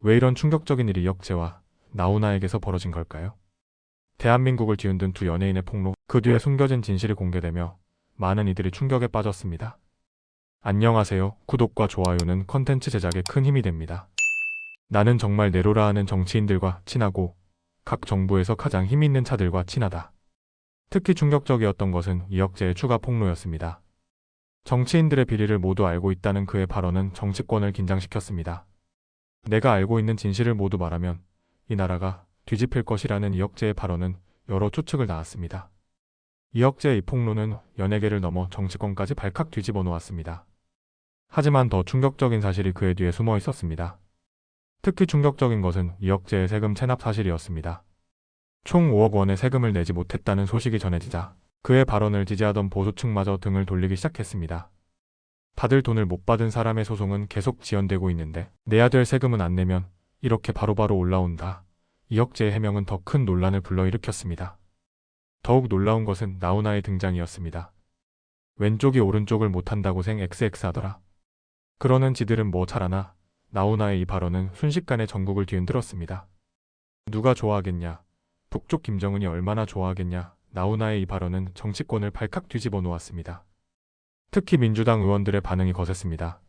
왜 이런 충격적인 일이 이혁재와 나훈아에게서 벌어진 걸까요? 대한민국을 뒤흔든 두 연예인의 폭로, 그 뒤에 숨겨진 진실이 공개되며 많은 이들이 충격에 빠졌습니다. 안녕하세요. 구독과 좋아요는 컨텐츠 제작에 큰 힘이 됩니다. 나는 정말 내로라 하는 정치인들과 친하고 각 정부에서 가장 힘 있는 차들과 친하다. 특히 충격적이었던 것은 이혁재의 추가 폭로였습니다. 정치인들의 비리를 모두 알고 있다는 그의 발언은 정치권을 긴장시켰습니다. 내가 알고 있는 진실을 모두 말하면 이 나라가 뒤집힐 것이라는 이혁재의 발언은 여러 추측을 낳았습니다. 이혁재의 이 폭로는 연예계를 넘어 정치권까지 발칵 뒤집어 놓았습니다. 하지만 더 충격적인 사실이 그의 뒤에 숨어 있었습니다. 특히 충격적인 것은 이혁재의 세금 체납 사실이었습니다. 총 5억 원의 세금을 내지 못했다는 소식이 전해지자 그의 발언을 지지하던 보수층마저 등을 돌리기 시작했습니다. 받을 돈을 못 받은 사람의 소송은 계속 지연되고 있는데 내야 될 세금은 안 내면 이렇게 바로바로 올라온다. 이혁재의 해명은 더 큰 논란을 불러일으켰습니다. 더욱 놀라운 것은 나훈아의 등장이었습니다. 왼쪽이 오른쪽을 못한다고 생 XX 하더라. 그러는 지들은 뭐 잘하나. 나훈아의 이 발언은 순식간에 전국을 뒤흔들었습니다. 누가 좋아하겠냐. 북쪽 김정은이 얼마나 좋아하겠냐. 나훈아의 이 발언은 정치권을 발칵 뒤집어 놓았습니다. 특히 민주당 의원들의 반응이 거셌습니다.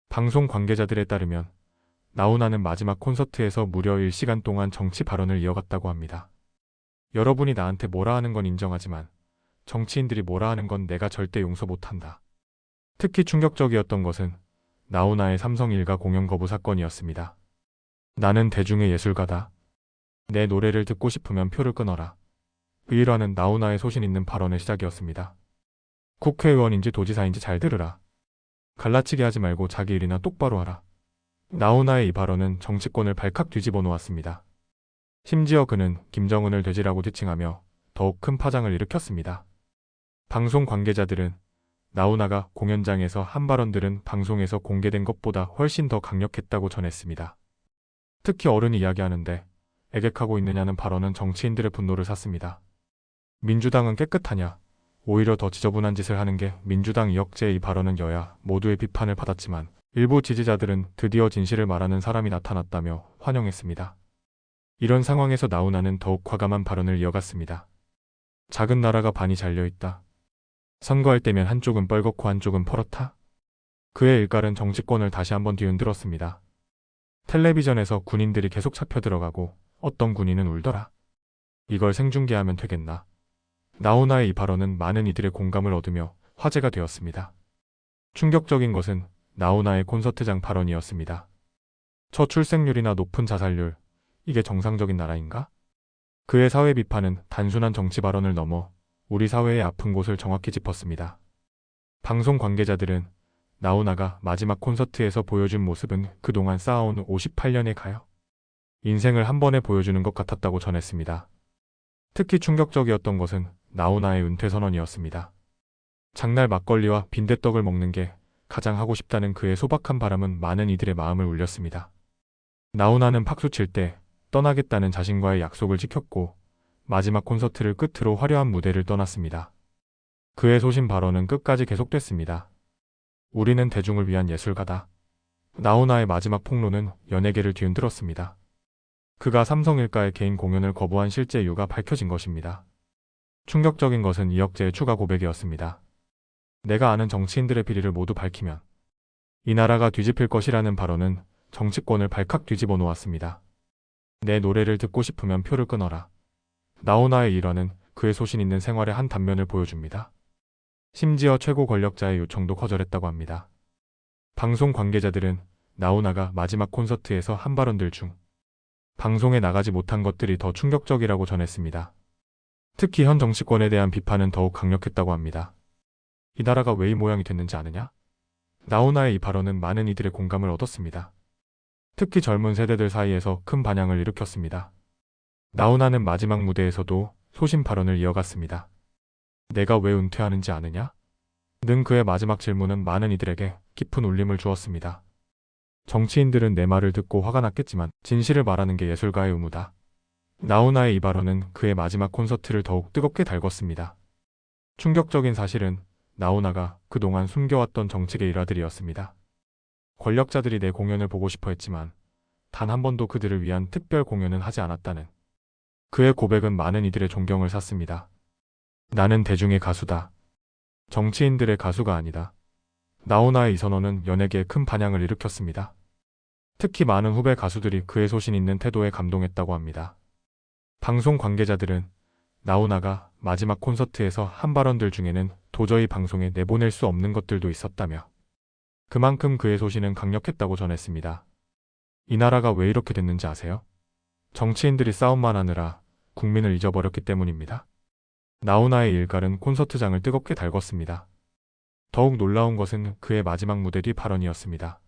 방송 관계자들에 따르면 나훈아는 마지막 콘서트에서 무려 1시간 동안 정치 발언을 이어갔다고 합니다. 여러분이 나한테 뭐라 하는 건 인정하지만 정치인들이 뭐라 하는 건 내가 절대 용서 못한다. 특히 충격적이었던 것은 나훈아의 삼성 일가 공연 거부 사건이었습니다. 나는 대중의 예술가다. 내 노래를 듣고 싶으면 표를 끊어라. 그 일화는 나훈아의 소신 있는 발언의 시작이었습니다. 국회의원인지 도지사인지 잘 들으라. 갈라치기 하지 말고 자기 일이나 똑바로 하라. 나훈아의 이 발언은 정치권을 발칵 뒤집어 놓았습니다. 심지어 그는 김정은을 돼지라고 지칭하며 더욱 큰 파장을 일으켰습니다. 방송 관계자들은 나훈아가 공연장에서 한 발언들은 방송에서 공개된 것보다 훨씬 더 강력했다고 전했습니다. 특히 어른이 이야기하는데 애객하고 있느냐는 발언은 정치인들의 분노를 샀습니다. 민주당은 깨끗하냐. 오히려 더 지저분한 짓을 하는 게 민주당. 이혁재의 이 발언은 여야 모두의 비판을 받았지만 일부 지지자들은 드디어 진실을 말하는 사람이 나타났다며 환영했습니다. 이런 상황에서 나훈아는 더욱 과감한 발언을 이어갔습니다. 작은 나라가 반이 잘려있다. 선거할 때면 한쪽은 뻘겋고 한쪽은 퍼렇다. 그의 일갈은 정치권을 다시 한번 뒤흔들었습니다. 텔레비전에서 군인들이 계속 잡혀 들어가고 어떤 군인은 울더라. 이걸 생중계하면 되겠나. 나훈아의 이 발언은 많은 이들의 공감을 얻으며 화제가 되었습니다. 충격적인 것은 나훈아의 콘서트장 발언이었습니다. 저출생률이나 높은 자살률, 이게 정상적인 나라인가? 그의 사회 비판은 단순한 정치 발언을 넘어 우리 사회의 아픈 곳을 정확히 짚었습니다. 방송 관계자들은 나훈아가 마지막 콘서트에서 보여준 모습은 그동안 쌓아온 58년의 가요. 인생을 한 번에 보여주는 것 같았다고 전했습니다. 특히 충격적이었던 것은 나훈아의 은퇴 선언이었습니다. 장날 막걸리와 빈대떡을 먹는 게 가장 하고 싶다는 그의 소박한 바람은 많은 이들의 마음을 울렸습니다. 나훈아는 박수 칠 때 떠나겠다는 자신과의 약속을 지켰고 마지막 콘서트를 끝으로 화려한 무대를 떠났습니다. 그의 소신 발언은 끝까지 계속됐습니다. 우리는 대중을 위한 예술가다. 나훈아의 마지막 폭로는 연예계를 뒤흔들었습니다. 그가 삼성일가의 개인 공연을 거부한 실제 이유가 밝혀진 것입니다. 충격적인 것은 이혁재의 추가 고백이었습니다. 내가 아는 정치인들의 비리를 모두 밝히면 이 나라가 뒤집힐 것이라는 발언은 정치권을 발칵 뒤집어 놓았습니다. 내 노래를 듣고 싶으면 표를 끊어라. 나훈아의 일화는 그의 소신 있는 생활의 한 단면을 보여줍니다. 심지어 최고 권력자의 요청도 거절했다고 합니다. 방송 관계자들은 나훈아가 마지막 콘서트에서 한 발언들 중 방송에 나가지 못한 것들이 더 충격적이라고 전했습니다. 특히 현 정치권에 대한 비판은 더욱 강력했다고 합니다. 이 나라가 왜 이 모양이 됐는지 아느냐? 나훈아의 이 발언은 많은 이들의 공감을 얻었습니다. 특히 젊은 세대들 사이에서 큰 반향을 일으켰습니다. 나훈아는 마지막 무대에서도 소신 발언을 이어갔습니다. 내가 왜 은퇴하는지 아느냐? 는 그의 마지막 질문은 많은 이들에게 깊은 울림을 주었습니다. 정치인들은 내 말을 듣고 화가 났겠지만 진실을 말하는 게 예술가의 의무다. 나훈아의 이 발언은 그의 마지막 콘서트를 더욱 뜨겁게 달궜습니다. 충격적인 사실은 나훈아가 그동안 숨겨왔던 정책의 일화들이었습니다. 권력자들이 내 공연을 보고 싶어 했지만 단 한 번도 그들을 위한 특별 공연은 하지 않았다는 그의 고백은 많은 이들의 존경을 샀습니다. 나는 대중의 가수다. 정치인들의 가수가 아니다. 나훈아의 이 선언은 연예계에 큰 반향을 일으켰습니다. 특히 많은 후배 가수들이 그의 소신 있는 태도에 감동했다고 합니다. 방송 관계자들은 나훈아가 마지막 콘서트에서 한 발언들 중에는 도저히 방송에 내보낼 수 없는 것들도 있었다며 그만큼 그의 소신은 강력했다고 전했습니다. 이 나라가 왜 이렇게 됐는지 아세요? 정치인들이 싸움만 하느라 국민을 잊어버렸기 때문입니다. 나훈아의 일갈은 콘서트장을 뜨겁게 달궜습니다. 더욱 놀라운 것은 그의 마지막 무대 뒤 발언이었습니다.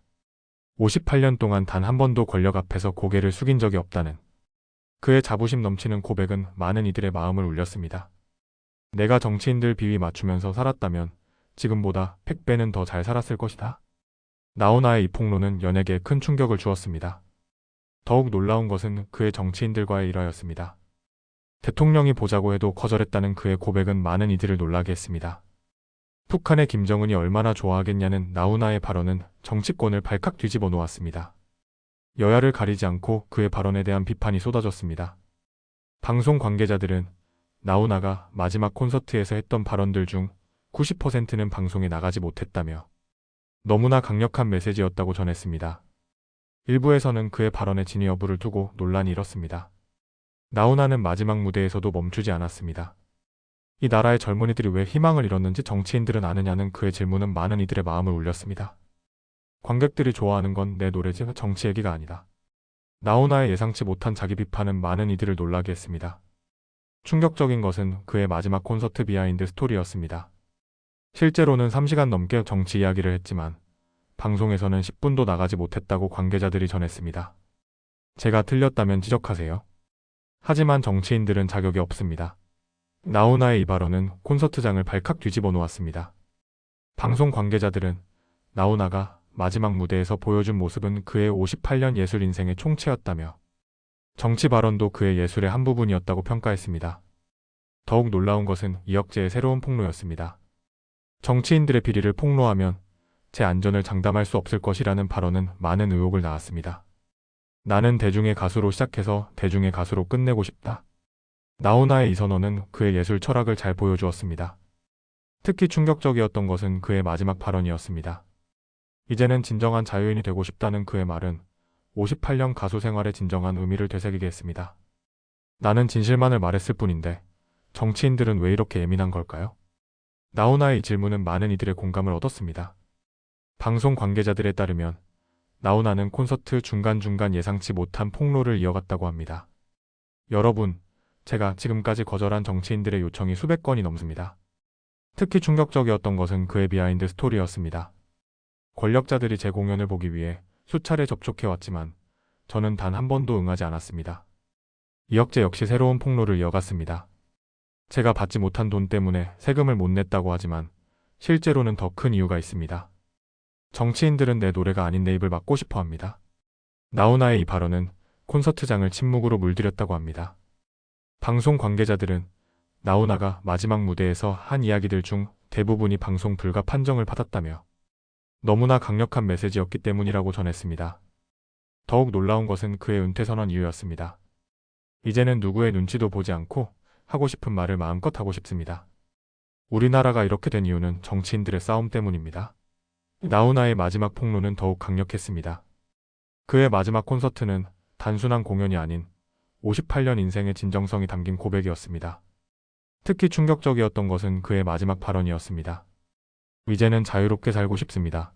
58년 동안 단 한 번도 권력 앞에서 고개를 숙인 적이 없다는 그의 자부심 넘치는 고백은 많은 이들의 마음을 울렸습니다. 내가 정치인들 비위 맞추면서 살았다면 지금보다 100배는 더 잘 살았을 것이다. 나훈아의 이 폭로는 연예계에 큰 충격을 주었습니다. 더욱 놀라운 것은 그의 정치인들과의 일화였습니다. 대통령이 보자고 해도 거절했다는 그의 고백은 많은 이들을 놀라게 했습니다. 북한의 김정은이 얼마나 좋아하겠냐는 나훈아의 발언은 정치권을 발칵 뒤집어 놓았습니다. 여야를 가리지 않고 그의 발언에 대한 비판이 쏟아졌습니다. 방송 관계자들은 나훈아가 마지막 콘서트에서 했던 발언들 중 90%는 방송에 나가지 못했다며 너무나 강력한 메시지였다고 전했습니다. 일부에서는 그의 발언의 진위 여부를 두고 논란이 일었습니다. 나훈아는 마지막 무대에서도 멈추지 않았습니다. 이 나라의 젊은이들이 왜 희망을 잃었는지 정치인들은 아느냐는 그의 질문은 많은 이들의 마음을 울렸습니다. 관객들이 좋아하는 건 내 노래지 정치 얘기가 아니다. 나훈아의 예상치 못한 자기 비판은 많은 이들을 놀라게 했습니다. 충격적인 것은 그의 마지막 콘서트 비하인드 스토리였습니다. 실제로는 3시간 넘게 정치 이야기를 했지만 방송에서는 10분도 나가지 못했다고 관계자들이 전했습니다. 제가 틀렸다면 지적하세요. 하지만 정치인들은 자격이 없습니다. 나훈아의 이 발언은 콘서트장을 발칵 뒤집어 놓았습니다. 방송 관계자들은 나훈아가 마지막 무대에서 보여준 모습은 그의 58년 예술 인생의 총체였다며 정치 발언도 그의 예술의 한 부분이었다고 평가했습니다. 더욱 놀라운 것은 이혁재의 새로운 폭로였습니다. 정치인들의 비리를 폭로하면 제 안전을 장담할 수 없을 것이라는 발언은 많은 의혹을 낳았습니다. 나는 대중의 가수로 시작해서 대중의 가수로 끝내고 싶다. 나훈아의 이 선언은 그의 예술 철학을 잘 보여주었습니다. 특히 충격적이었던 것은 그의 마지막 발언이었습니다. 이제는 진정한 자유인이 되고 싶다는 그의 말은 58년 가수 생활의 진정한 의미를 되새기게 했습니다. 나는 진실만을 말했을 뿐인데 정치인들은 왜 이렇게 예민한 걸까요? 나훈아의 이 질문은 많은 이들의 공감을 얻었습니다. 방송 관계자들에 따르면 나훈아는 콘서트 중간중간 예상치 못한 폭로를 이어갔다고 합니다. 여러분, 제가 지금까지 거절한 정치인들의 요청이 수백 건이 넘습니다. 특히 충격적이었던 것은 그의 비하인드 스토리였습니다. 권력자들이 제 공연을 보기 위해 수차례 접촉해왔지만 저는 단 한 번도 응하지 않았습니다. 이혁재 역시 새로운 폭로를 이어갔습니다. 제가 받지 못한 돈 때문에 세금을 못 냈다고 하지만 실제로는 더 큰 이유가 있습니다. 정치인들은 내 노래가 아닌 내 입을 막고 싶어 합니다. 나훈아의 이 발언은 콘서트장을 침묵으로 물들였다고 합니다. 방송 관계자들은 나훈아가 마지막 무대에서 한 이야기들 중 대부분이 방송 불가 판정을 받았다며 너무나 강력한 메시지였기 때문이라고 전했습니다. 더욱 놀라운 것은 그의 은퇴 선언 이유였습니다. 이제는 누구의 눈치도 보지 않고 하고 싶은 말을 마음껏 하고 싶습니다. 우리나라가 이렇게 된 이유는 정치인들의 싸움 때문입니다. 나훈아의 마지막 폭로는 더욱 강력했습니다. 그의 마지막 콘서트는 단순한 공연이 아닌 58년 인생의 진정성이 담긴 고백이었습니다. 특히 충격적이었던 것은 그의 마지막 발언이었습니다. 이제는 자유롭게 살고 싶습니다.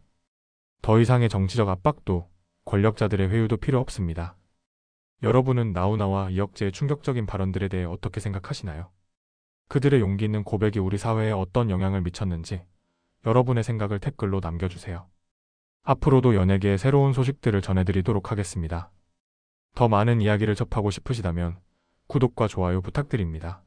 더 이상의 정치적 압박도 권력자들의 회유도 필요 없습니다. 여러분은 나훈아와 이혁재의 충격적인 발언들에 대해 어떻게 생각하시나요? 그들의 용기 있는 고백이 우리 사회에 어떤 영향을 미쳤는지 여러분의 생각을 댓글로 남겨주세요. 앞으로도 연예계의 새로운 소식들을 전해드리도록 하겠습니다. 더 많은 이야기를 접하고 싶으시다면 구독과 좋아요 부탁드립니다.